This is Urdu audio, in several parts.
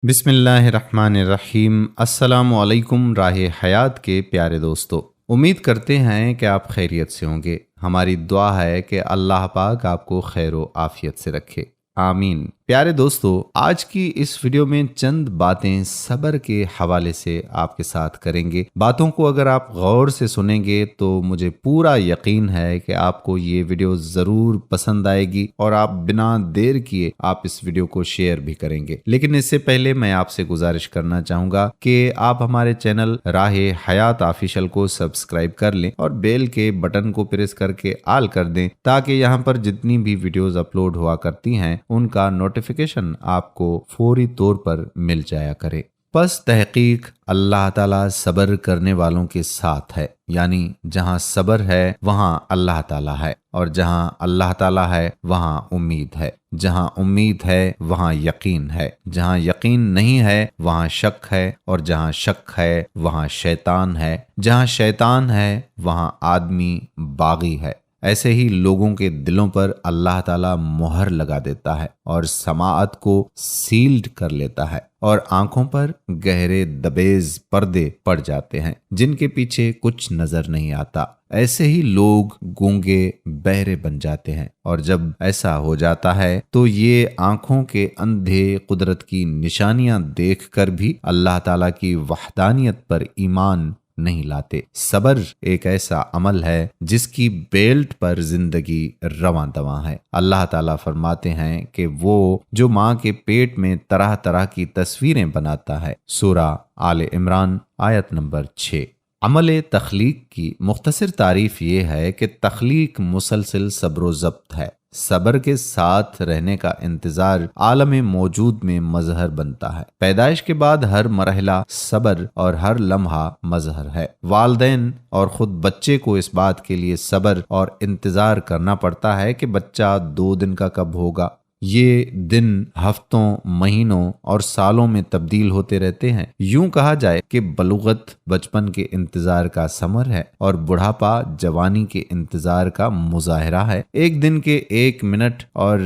بسم اللہ الرحمن الرحیم۔ السلام علیکم راہ حیات کے پیارے دوستو، امید کرتے ہیں کہ آپ خیریت سے ہوں گے۔ ہماری دعا ہے کہ اللہ پاک آپ کو خیر و عافیت سے رکھے، آمین۔ پیارے دوستو، آج کی اس ویڈیو میں چند باتیں صبر کے حوالے سے آپ کے ساتھ کریں گے۔ باتوں کو اگر آپ غور سے سنیں گے تو مجھے پورا یقین ہے کہ آپ کو یہ ویڈیو ضرور پسند آئے گی اور آپ بنا دیر کیے آپ اس ویڈیو کو شیئر بھی کریں گے۔ لیکن اس سے پہلے میں آپ سے گزارش کرنا چاہوں گا کہ آپ ہمارے چینل راہ حیات آفیشل کو سبسکرائب کر لیں اور بیل کے بٹن کو پریس کر کے آل کر دیں، تاکہ یہاں پر جتنی بھی ویڈیوز اپلوڈ ہوا کرتی ہیں ان کا نوٹیفیکیشن آپ کو فوری طور پر مل جایا کرے۔ پس تحقیق اللہ تعالیٰ صبر کرنے والوں کے ساتھ ہے، یعنی جہاں صبر ہے وہاں اللہ تعالیٰ ہے، اور جہاں اللہ تعالیٰ ہے وہاں امید ہے، جہاں امید ہے وہاں یقین ہے، جہاں یقین نہیں ہے وہاں شک ہے، اور جہاں شک ہے وہاں شیطان ہے، جہاں شیطان ہے وہاں آدمی باغی ہے۔ ایسے ہی لوگوں کے دلوں پر اللہ تعالیٰ مہر لگا دیتا ہے اور سماعت کو سیلڈ کر لیتا ہے، اور آنکھوں پر گہرے دبیز پردے پڑ جاتے ہیں جن کے پیچھے کچھ نظر نہیں آتا۔ ایسے ہی لوگ گونگے بہرے بن جاتے ہیں، اور جب ایسا ہو جاتا ہے تو یہ آنکھوں کے اندھے قدرت کی نشانیاں دیکھ کر بھی اللہ تعالیٰ کی وحدانیت پر ایمان نہیں لاتے۔ صبر ایک ایسا عمل ہے جس کی بیلٹ پر زندگی رواں دواں ہے۔ اللہ تعالیٰ فرماتے ہیں کہ وہ جو ماں کے پیٹ میں طرح طرح کی تصویریں بناتا ہے۔ سورہ آل عمران آیت نمبر 6۔ عمل تخلیق کی مختصر تعریف یہ ہے کہ تخلیق مسلسل صبر و ضبط ہے۔ صبر کے ساتھ رہنے کا انتظار عالم موجود میں مظہر بنتا ہے۔ پیدائش کے بعد ہر مرحلہ صبر اور ہر لمحہ مظہر ہے۔ والدین اور خود بچے کو اس بات کے لیے صبر اور انتظار کرنا پڑتا ہے کہ بچہ 2 دن کا کب ہوگا۔ یہ دن ہفتوں، مہینوں اور سالوں میں تبدیل ہوتے رہتے ہیں۔ یوں کہا جائے کہ بلوغت بچپن کے انتظار کا ثمر ہے اور بڑھاپا جوانی کے انتظار کا مظاہرہ ہے۔ ایک دن کے 1 منٹ اور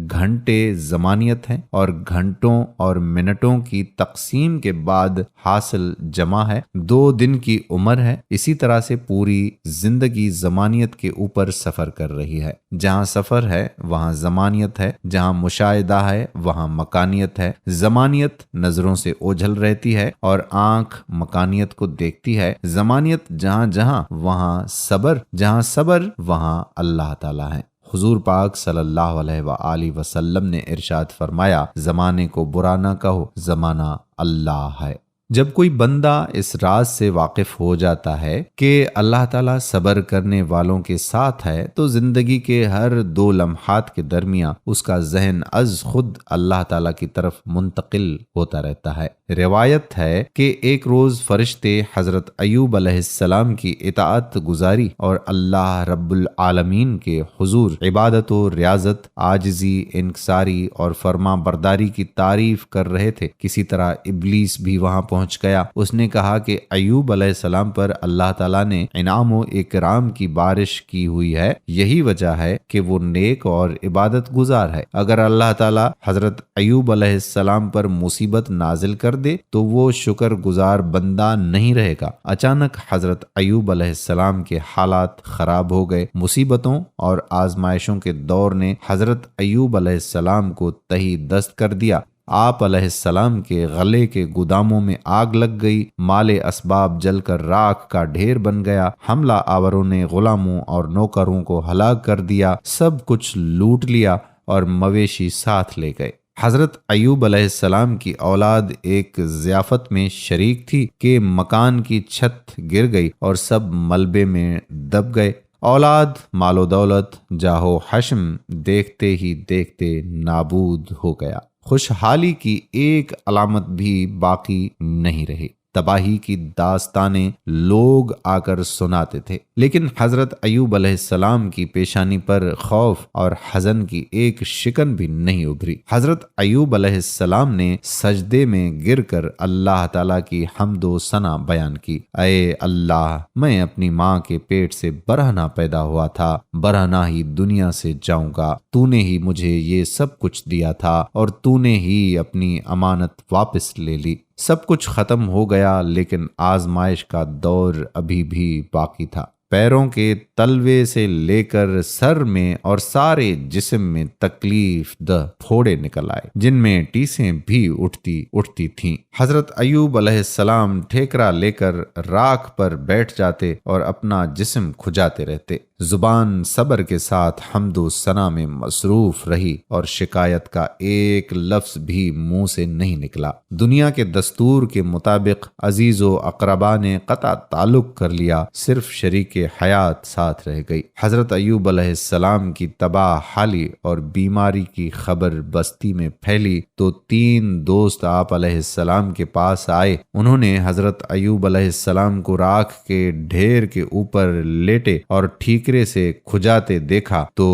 گھنٹے زمانیت ہیں، اور گھنٹوں اور منٹوں کی تقسیم کے بعد حاصل جمع ہے 2 دن کی عمر ہے۔ اسی طرح سے پوری زندگی زمانیت کے اوپر سفر کر رہی ہے۔ جہاں سفر ہے وہاں زمانیت ہے، جہاں مشاہدہ ہے وہاں مکانیت ہے۔ زمانیت نظروں سے اوجھل رہتی ہے اور آنکھ مکانیت کو دیکھتی ہے۔ زمانیت جہاں جہاں وہاں صبر، جہاں صبر وہاں اللہ تعالیٰ ہے۔ حضور پاک صلی اللہ علیہ وآلہ وسلم نے ارشاد فرمایا، زمانے کو برا نہ کہو، زمانہ اللہ ہے۔ جب کوئی بندہ اس راز سے واقف ہو جاتا ہے کہ اللہ تعالیٰ صبر کرنے والوں کے ساتھ ہے، تو زندگی کے ہر 2 لمحات کے درمیان اس کا ذہن از خود اللہ تعالیٰ کی طرف منتقل ہوتا رہتا ہے۔ روایت ہے کہ ایک روز فرشتے حضرت ایوب علیہ السلام کی اطاعت گزاری اور اللہ رب العالمین کے حضور عبادت و ریاضت، عاجزی، انکساری اور فرما برداری کی تعریف کر رہے تھے۔ کسی طرح ابلیس بھی وہاں پہنچ گیا۔ اس نے کہا کہ ایوب علیہ السلام پر اللہ تعالیٰ نے انعام و اکرام کی بارش کی ہوئی ہے، یہی وجہ ہے کہ وہ نیک اور عبادت گزار ہے۔ اگر اللہ تعالیٰ حضرت ایوب علیہ السلام پر مصیبت نازل کر دے تو وہ شکر گزار بندہ نہیں رہے گا۔ اچانک حضرت ایوب علیہ السلام کے حالات خراب ہو گئے۔ مصیبتوں اور آزمائشوں کے دور نے حضرت ایوب علیہ السلام کو تہی دست کر دیا۔ آپ علیہ السلام کے غلے کے گوداموں میں آگ لگ گئی، مال اسباب جل کر راکھ کا ڈھیر بن گیا، حملہ آوروں نے غلاموں اور نوکروں کو ہلاک کر دیا، سب کچھ لوٹ لیا اور مویشی ساتھ لے گئے۔ حضرت ایوب علیہ السلام کی اولاد ایک ضیافت میں شریک تھی کہ مکان کی چھت گر گئی اور سب ملبے میں دب گئے۔ اولاد، مال و دولت، جاہ و حشم دیکھتے ہی دیکھتے نابود ہو گیا۔ خوشحالی کی ایک علامت بھی باقی نہیں رہی۔ تباہی کی داستانیں لوگ آ کر سناتے تھے، لیکن حضرت ایوب علیہ السلام کی پیشانی پر خوف اور حزن کی ایک شکن بھی نہیں ابھری۔ حضرت ایوب علیہ السلام نے سجدے میں گر کر اللہ تعالیٰ کی حمد و ثنا بیان کی۔ اے اللہ، میں اپنی ماں کے پیٹ سے برہنہ پیدا ہوا تھا، برہنہ ہی دنیا سے جاؤں گا۔ تو نے ہی مجھے یہ سب کچھ دیا تھا اور تو نے ہی اپنی امانت واپس لے لی۔ سب کچھ ختم ہو گیا، لیکن آزمائش کا دور ابھی بھی باقی تھا۔ پیروں کے تلوے سے لے کر سر میں اور سارے جسم میں تکلیف دہ پھوڑے نکل آئے، جن میں ٹیسیں بھی اٹھتی تھیں۔ حضرت ایوب علیہ السلام ٹھیکرا لے کر راکھ پر بیٹھ جاتے اور اپنا جسم کھجاتے رہتے۔ زبان صبر کے ساتھ حمد و ثنا میں مصروف رہی اور شکایت کا ایک لفظ بھی منہ سے نہیں نکلا۔ دنیا کے دستور کے مطابق عزیز و اقربا نے قطع تعلق کر لیا، صرف شریک حیات ساتھ رہ گئی۔ حضرت ایوب علیہ السلام کی تباہ حالی اور بیماری کی خبر بستی میں پھیلی تو 3 دوست آپ علیہ السلام کے پاس آئے۔ انہوں نے حضرت ایوب علیہ السلام کو راکھ کے ڈھیر کے اوپر لیٹے اور ٹھیکرے سے کھجاتے دیکھا تو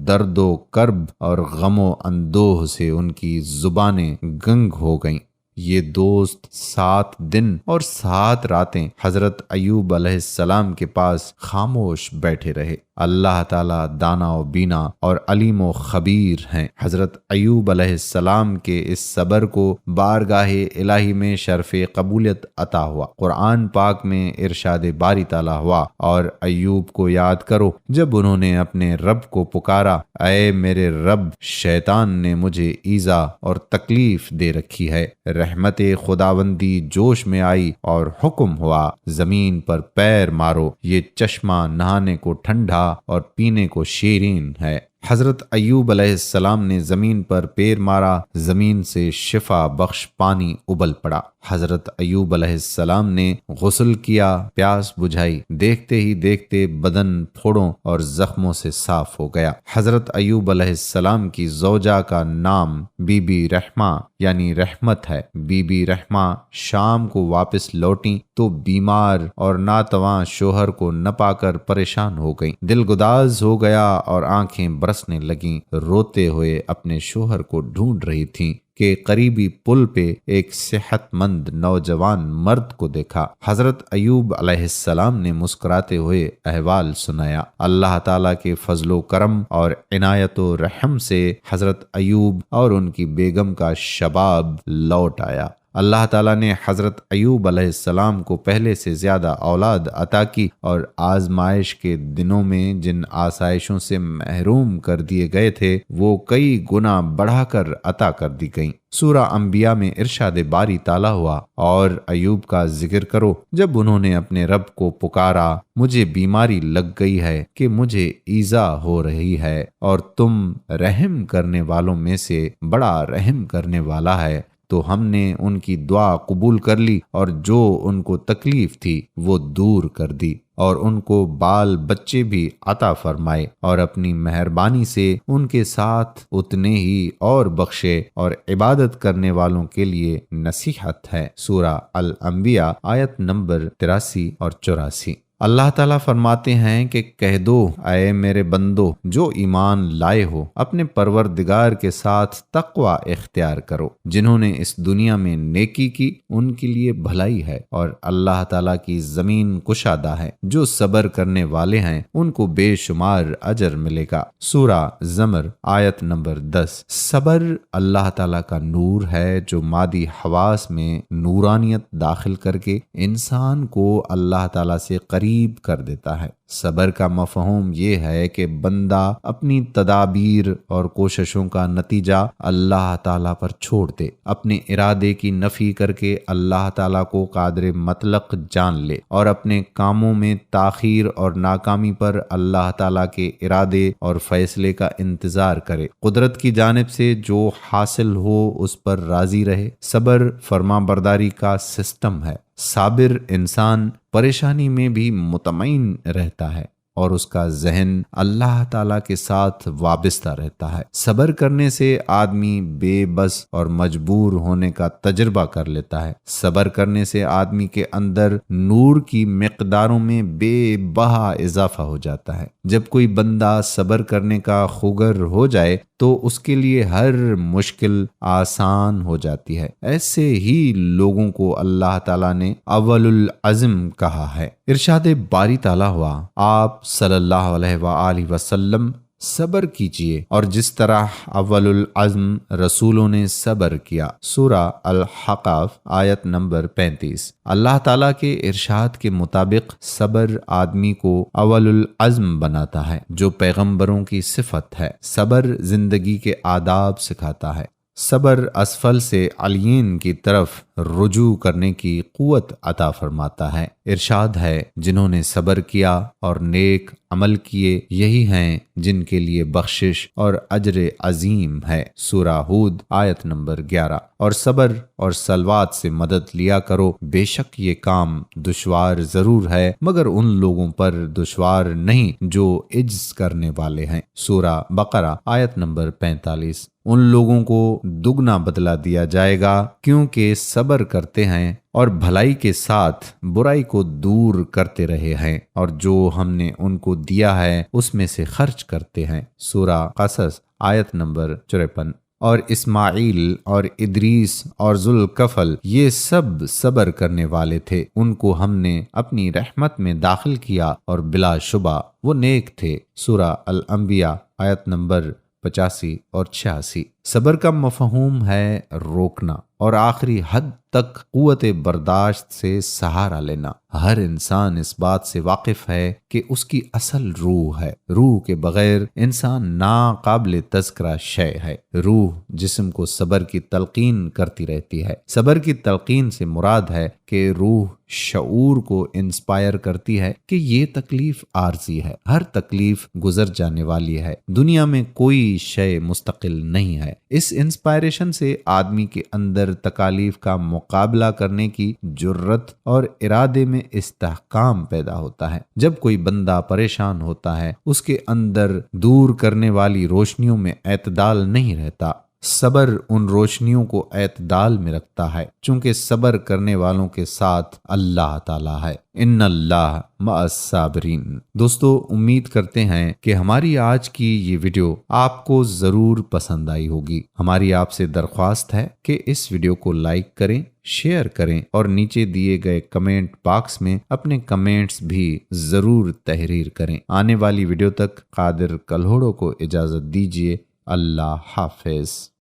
درد و کرب اور غم و اندوہ سے ان کی زبانیں گنگ ہو گئیں۔ یہ دوست 7 دن اور 7 راتیں حضرت ایوب علیہ السلام کے پاس خاموش بیٹھے رہے۔ اللہ تعالیٰ دانا و بینا اور علیم و خبیر ہیں۔ حضرت ایوب علیہ السلام کے اس صبر کو بارگاہ الہی میں شرف قبولیت عطا ہوا۔ قرآن پاک میں ارشاد باری تعالیٰ ہوا، اور ایوب کو یاد کرو جب انہوں نے اپنے رب کو پکارا، اے میرے رب، شیطان نے مجھے ایذا اور تکلیف دے رکھی ہے۔ رحمت خداوندی جوش میں آئی اور حکم ہوا، زمین پر پیر مارو، یہ چشمہ نہانے کو ٹھنڈا اور پینے کو شیرین ہے۔ حضرت ایوب علیہ السلام نے زمین پر پیر مارا، زمین سے شفا بخش پانی ابل پڑا۔ حضرت ایوب علیہ السلام نے غسل کیا، پیاس بجھائی، دیکھتے ہی دیکھتے بدن پھوڑوں اور زخموں سے صاف ہو گیا۔ حضرت ایوب علیہ السلام کی زوجہ کا نام بی بی رحمہ یعنی رحمت ہے۔ بی بی رحمہ شام کو واپس لوٹیں تو بیمار اور ناتواں شوہر کو نہ پا کر پریشان ہو گئیں۔ دل گداز ہو گیا اور آنکھیں برسنے لگیں۔ روتے ہوئے اپنے شوہر کو ڈھونڈ رہی تھیں کہ قریبی پل پہ ایک صحت مند نوجوان مرد کو دیکھا۔ حضرت ایوب علیہ السلام نے مسکراتے ہوئے احوال سنایا۔ اللہ تعالیٰ کے فضل و کرم اور عنایت و رحم سے حضرت ایوب اور ان کی بیگم کا شباب لوٹ آیا۔ اللہ تعالیٰ نے حضرت ایوب علیہ السلام کو پہلے سے زیادہ اولاد عطا کی، اور آزمائش کے دنوں میں جن آسائشوں سے محروم کر دیے گئے تھے وہ کئی گنا بڑھا کر عطا کر دی گئیں۔ سورہ انبیاء میں ارشاد باری تعالیٰ ہوا، اور ایوب کا ذکر کرو جب انہوں نے اپنے رب کو پکارا، مجھے بیماری لگ گئی ہے کہ مجھے ایذا ہو رہی ہے، اور تم رحم کرنے والوں میں سے بڑا رحم کرنے والا ہے۔ تو ہم نے ان کی دعا قبول کر لی، اور جو ان کو تکلیف تھی وہ دور کر دی، اور ان کو بال بچے بھی عطا فرمائے، اور اپنی مہربانی سے ان کے ساتھ اتنے ہی اور بخشے، اور عبادت کرنے والوں کے لیے نصیحت ہے۔ سورہ الانبیاء آیت نمبر 83 اور 84۔ اللہ تعالیٰ فرماتے ہیں کہ کہہ دو، اے میرے بندو جو ایمان لائے ہو، اپنے پروردگار کے ساتھ تقوی اختیار کرو۔ جنہوں نے اس دنیا میں نیکی کی ان کے لیے بھلائی ہے، اور اللہ تعالیٰ کی زمین کشادہ ہے۔ جو صبر کرنے والے ہیں ان کو بے شمار اجر ملے گا۔ سورہ زمر آیت نمبر 10۔ صبر اللہ تعالیٰ کا نور ہے جو مادی حواس میں نورانیت داخل کر کے انسان کو اللہ تعالیٰ سے قریب کر دیتا ہے۔ صبر کا مفہوم یہ ہے کہ بندہ اپنی تدابیر اور کوششوں کا نتیجہ اللہ تعالیٰ پر چھوڑ دے، اپنے ارادے کی نفی کر کے اللہ تعالیٰ کو قادر مطلق جان لے، اور اپنے کاموں میں تاخیر اور ناکامی پر اللہ تعالیٰ کے ارادے اور فیصلے کا انتظار کرے۔ قدرت کی جانب سے جو حاصل ہو اس پر راضی رہے۔ صبر فرما برداری کا سسٹم ہے۔ صابر انسان پریشانی میں بھی مطمئن رہتا ہے۔ اور اس کا ذہن اللہ تعالیٰ کے ساتھ وابستہ رہتا ہے۔ صبر کرنے سے آدمی بے بس اور مجبور ہونے کا تجربہ کر لیتا ہے۔ صبر کرنے سے آدمی کے اندر نور کی مقداروں میں بے بہا اضافہ ہو جاتا ہے۔ جب کوئی بندہ صبر کرنے کا خوگر ہو جائے تو اس کے لیے ہر مشکل آسان ہو جاتی ہے۔ ایسے ہی لوگوں کو اللہ تعالیٰ نے اول العزم کہا ہے۔ ارشاد باری تعالیٰ ہوا، آپ صلی اللہ علیہ وآلہ وسلم صبر کیجئے اور جس طرح اول العزم رسولوں نے صبر کیا۔ سورہ الحقاف آیت نمبر 35۔ اللہ تعالیٰ کے ارشاد کے مطابق صبر آدمی کو اول العزم بناتا ہے، جو پیغمبروں کی صفت ہے۔ صبر زندگی کے آداب سکھاتا ہے۔ صبر اسفل سے علین کی طرف رجوع کرنے کی قوت عطا فرماتا ہے۔ ارشاد ہے، جنہوں نے صبر کیا اور نیک عمل کیے یہی ہیں جن کے لیے بخشش اور اجر عظیم ہے۔ سورہ ہود آیت نمبر 11۔ اور صبر اور صلوات سے مدد لیا کرو، بے شک یہ کام دشوار ضرور ہے مگر ان لوگوں پر دشوار نہیں جو عجز کرنے والے ہیں۔ سورہ بقرہ آیت نمبر 45۔ ان لوگوں کو دگنا بدلہ دیا جائے گا کیونکہ صبر کرتے ہیں اور بھلائی کے ساتھ برائی کو دور کرتے رہے ہیں، اور جو ہم نے ان کو دیا ہے اس میں سے خرچ کرتے ہیں۔ سورہ قصص آیت نمبر 53۔ اور اسماعیل اور ادریس اور ذوالکفل یہ سب صبر کرنے والے تھے، ان کو ہم نے اپنی رحمت میں داخل کیا اور بلا شبہ وہ نیک تھے۔ سورہ الانبیاء آیت نمبر 85 اور 86۔ صبر کا مفہوم ہے روکنا اور آخری حد تک قوت برداشت سے سہارا لینا۔ ہر انسان اس بات سے واقف ہے کہ اس کی اصل روح ہے۔ روح کے بغیر انسان ناقابل تذکرہ شے ہے۔ روح جسم کو صبر کی تلقین کرتی رہتی ہے۔ صبر کی تلقین سے مراد ہے کہ روح شعور کو انسپائر کرتی ہے کہ یہ تکلیف عارضی ہے، ہر تکلیف گزر جانے والی ہے، دنیا میں کوئی شے مستقل نہیں ہے۔ اس انسپائریشن سے آدمی کے اندر تکالیف کا مقابلہ کرنے کی جرت اور ارادے میں استحکام پیدا ہوتا ہے۔ جب کوئی بندہ پریشان ہوتا ہے، اس کے اندر دور کرنے والی روشنیوں میں اعتدال نہیں رہتا۔ صبر ان روشنیوں کو اعتدال میں رکھتا ہے، چونکہ صبر کرنے والوں کے ساتھ اللہ تعالیٰ ہے۔ ان اللہ مع الصابرین۔ دوستو، امید کرتے ہیں کہ ہماری آج کی یہ ویڈیو آپ کو ضرور پسند آئی ہوگی۔ ہماری آپ سے درخواست ہے کہ اس ویڈیو کو لائک کریں، شیئر کریں اور نیچے دیے گئے کمنٹ باکس میں اپنے کمنٹس بھی ضرور تحریر کریں۔ آنے والی ویڈیو تک قادر کلہوڑو کو اجازت دیجیے۔ اللہ حافظ۔